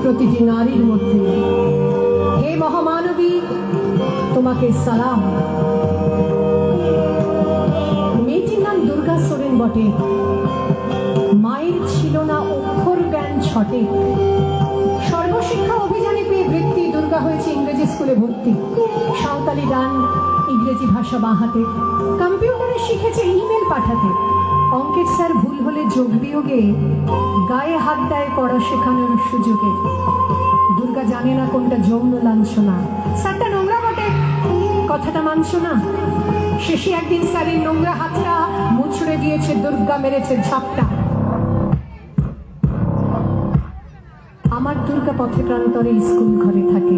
প্রতিটি নারীর মধ্যে। হে মহামানবী, তোমাকে সালাম। মেয়েটির নাম দুর্গা সোরেন বটে। মায়ের ছিল না অক্ষর জ্ঞান ছটে। সর্বশিক্ষা অভিযানে পেয়ে বৃত্তি দুর্গা হয়েছে ইংরেজি স্কুলে ভর্তি। সাঁওতালি গান, ইংরেজি ভাষা বাঁহাতে, কম্পিউটারে শিখেছে ইমেল পাঠাতে। অঙ্কের স্যার ভুল হলে যোগ বিয়োগে গায়ে হাত দেয় পড়া শেখানোর সুযোগে। দুর্গা জানে না কোনটা যৌন লাঞ্ছনা। স্যারটা নোংরা বটে, কথাটা মানছ না। শেষে একদিন স্যারের নোংরা হাতটা মুছড়ে দিয়েছে, দুর্গা মেরেছে ঝাপটা। আমার দুর্গা পথে প্রান্তরে স্কুল ঘরে থাকে।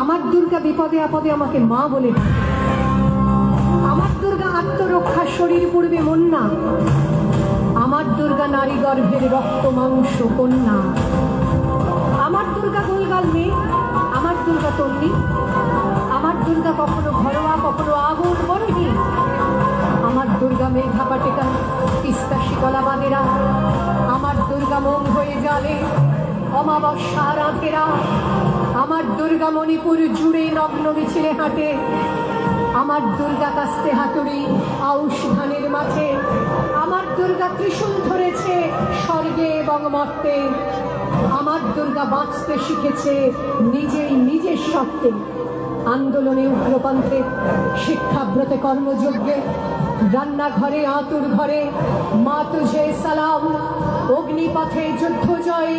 আমার দুর্গা বিপদে আপদে আমাকে মা বলে ডাকে। আমার দুর্গা আত্মরক্ষা, শরীর পূর্বে মন না। আমার দুর্গা নারী গর্ভের রক্ত মাংস কন্যা। আমার দুর্গা গোলগাল মেয়ে, আমার দুর্গা তন্নি। আমার দুর্গা কখনো ঘরোয়া, কখনো আগুন বরহি। আমার দুর্গা মেঘা পাটেকা, তিস্তা শিকলা বাদেরা। আমার দুর্গা মোম হয়ে জালে অমাবস্যা রাতেরা। আমার দুর্গা মণিপুর জুড়ে নগ্ন মিছিলে হাঁটে। আমার দুর্গা কাস্তে হাতুড়ি আউশ ধানের মাঠে। আমার দুর্গা ত্রিশূল ধরেছে স্বর্গে এবং মর্তে। আমার দুর্গা বাঁচতে শিখেছে নিজেই নিজের সত্ত্বে। আন্দোলনে উগ্রপন্থে, শিক্ষাব্রতে কর্মযজ্ঞে, রান্নাঘরে আতুর ঘরে মা তুঝে সালাম। অগ্নিপথে যুদ্ধ জয়ে,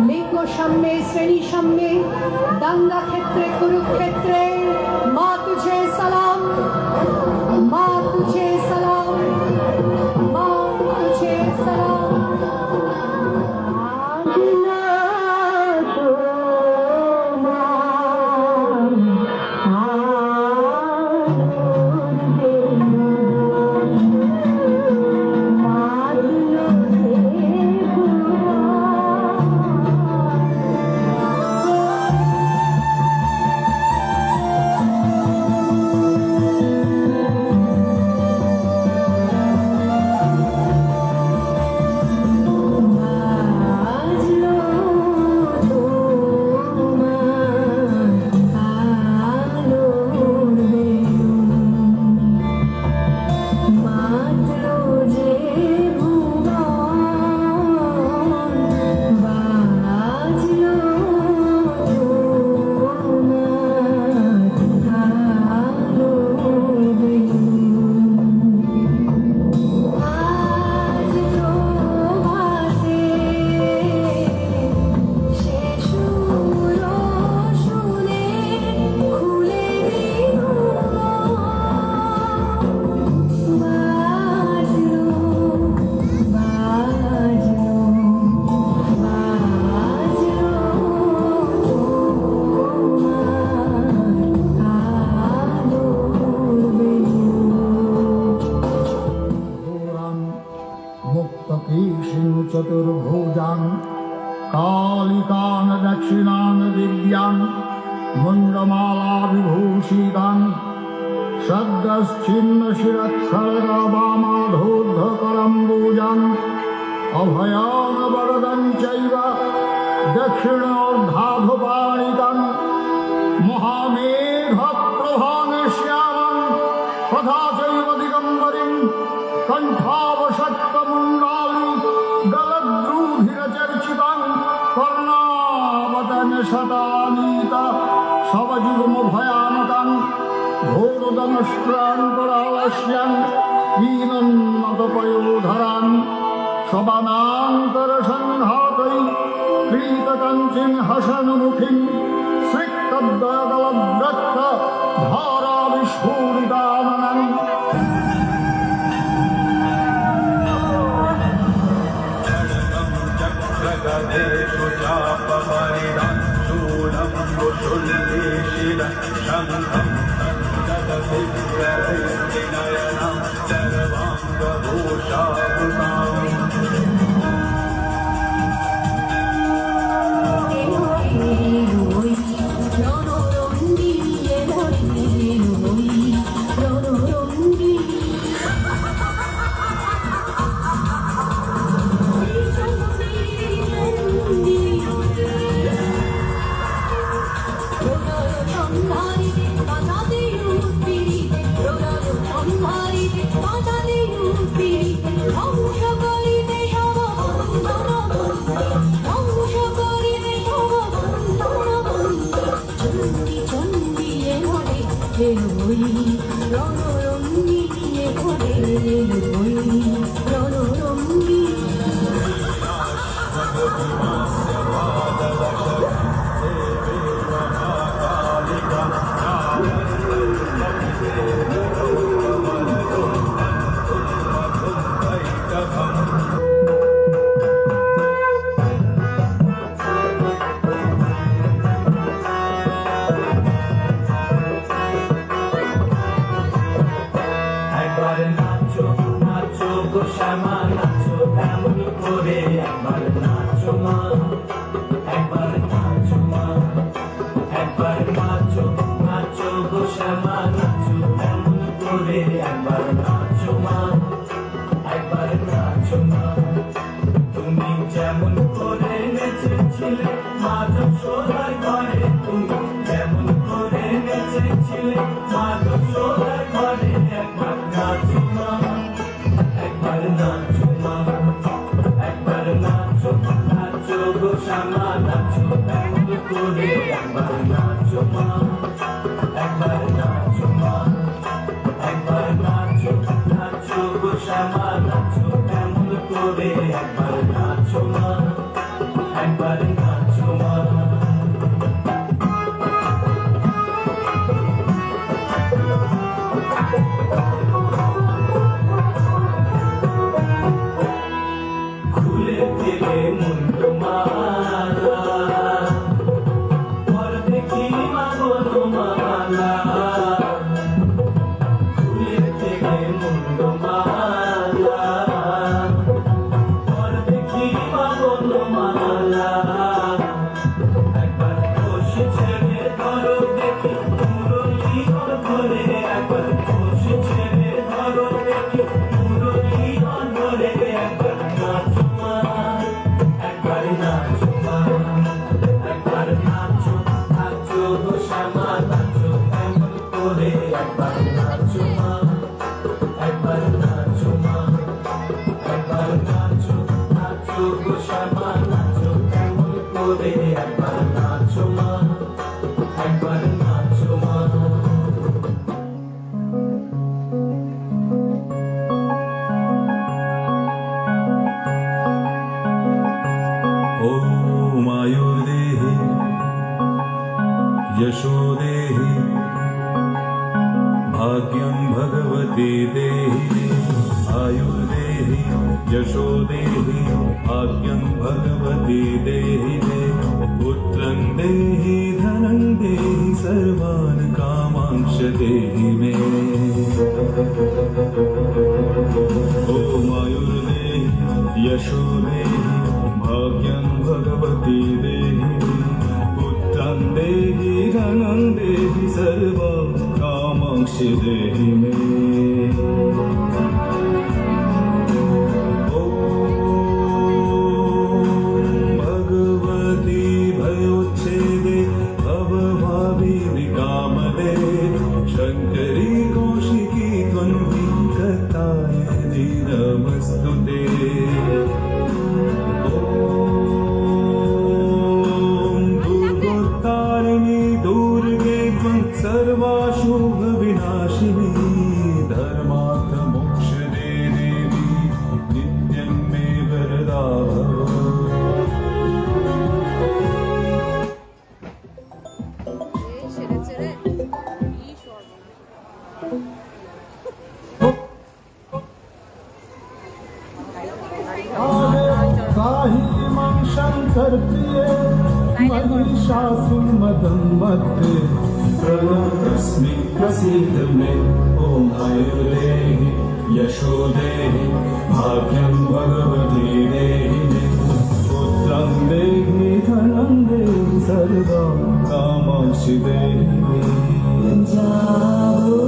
লিঙ্গ সামনে শ্রেণী সামনে, দাঙ্গা ক্ষেত্রে কুরুক্ষেত্রে মা তুঝে সালাম। মা তুঝে সালাম, মা তুঝে সালাম। चतुर्भुजां कालिकां दक्षिणां विद्यां मुण्डमाला विभूषितां सद्गश्चिन्नशिरःखड्गवामाधूर्धकरम्बुजां अभयां वरदं चैव दक्षिणोर्धाधुपाणिकां महामेघप्रभां श्यामां तथा चैव दिगम्बरीं कण्ठावशक्तमुण्डाली गलद्रुधिरचर्चितां कर्णावतनशतानीता शवजुग्मभयानकां घोरदंष्ट्रान्तरालस्यां हीनन्नतपयोधरां शवनान्तरसङ्घातै क्रीतकञ्चिं हसन्मुखीं सिक्तद्वयदलद्रक्त धाराविस्फुरिताननम् जगदेषु चापमरिदं शूलं कुशुल्लेशिलं शङ्खं सञ्जगदिव्यैर्विनयनं सर्वाङ्गभूषावृताम् হই রণরঙ্গিনী করে হই রণরঙ্গিনী একবার নাচো নাচো গো শ্যামা নাচো এমন করে একবার নাচো মা একবার নাচো মা একবার নাচো নাচো গো শ্যামা নাচো এমন করে একবার নাচো মা একবার নাচো মা তুমি যেমন করে নেচেছিলে মা যশোদার ঘরে তুমি যেমন করে নেচেছিলে মা যশোদার ঘরে একবার নাচো মা একবার নাচো মা একবার নাচো নাচো গো শ্যামা নাচো এমন করে একবার নাচো মা একবার নাচো মা একবার নাচো নাচো গো শ্যামা নাচো এমন করে একবার নাচো মা একবার নাচো মা খুলে দিলে মুন্ড মালা পর দেখি মা বলো মালা খুলে দিলে মুন্ড মালা পর দেখি মা বলো মালা একবার বসে ছেড়ে ধরো দেখি মুরলি ধরে একবার বসে ছেড়ে ধরো দেখি মুরলি ধরে একবার নাচো মা একবার নাচো মা একবার নাচো নাচো গো শ্যামা নাচো এমন করে একবার নাচো মা একবার নাচো মা একবার নাচো নাচো গো শ্যামা নাচো এমন করে একবার নাচো মা একবার নাচো মা ॐ आयुर्देहि यशोदेहि भाग्यं भगवती देहि आयुर्देहि यशोदेहि भाग्यं भगवती देहि पुत्रं देहि धनं देहि सर्वान् कामांश देहि मे ॐ आयुर्देहि यशोदेहि भाग्यं भगवती देहि पुत्रं देहि धनं देहि सर्वं कामांक्षि देहि मे ॐ भगवती भयोच्छेदे भवभावी विकामदे शङ्करी कौशिकी त्वन्वी कथायिनी नमस्तुते दुर्गोत्तारिणी दुर्गे त्वं सर्वाशुभ विनाशिनी धर्मार्थ मोक्षदे देवी नित्यं मे वरदा भव ছেড়েছে রে কি সর্বনাশ काही मं शङ्कर प्रिये महिषासुर मदं मध्ये प्रणतस्मि प्रसीद मे ॐ आयुर्देहि यशोदेहि भाग्यं भगवती देहि मे पुत्रं देहि धनं देहि सर्वं कामांसि देहि मे জাগো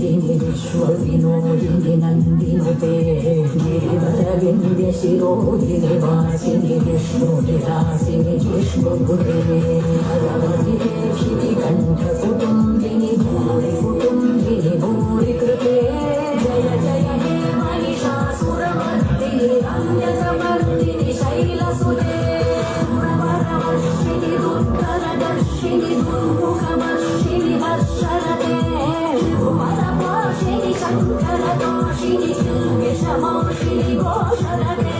मेदिनि विश्वविनोदिनि नन्दिनुते गिरिवरविन्द्य शिरोदिनि वासिनि विष्णुविलासिनि विष्णुपुरे भगवति शिविकण्ठकुटुम्बिनि भूरि कुटुम्बिनि भूरि कृते जय जय हे महिषासुरमर्दिनि रम्यकमर्दिनि शैलसुते सुरवरवर्षिणि दुर्धरदर्शिनि दुर्मुखवर्षिणि हर्षरते त्रिभुवनपाशिनि शङ्करतोषिनि विषमोषिनि घोषरते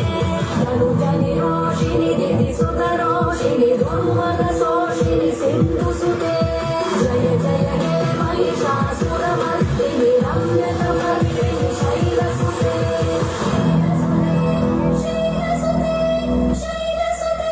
तनुजनिरोषिनि दिविसुतरोषिनि दुर्मनसोषिनि सिन्धुसुते जय जय हे महिषासुरमर्दिनि रम्यकमर्दिनि शैलसुते शैलसुते शैलसुते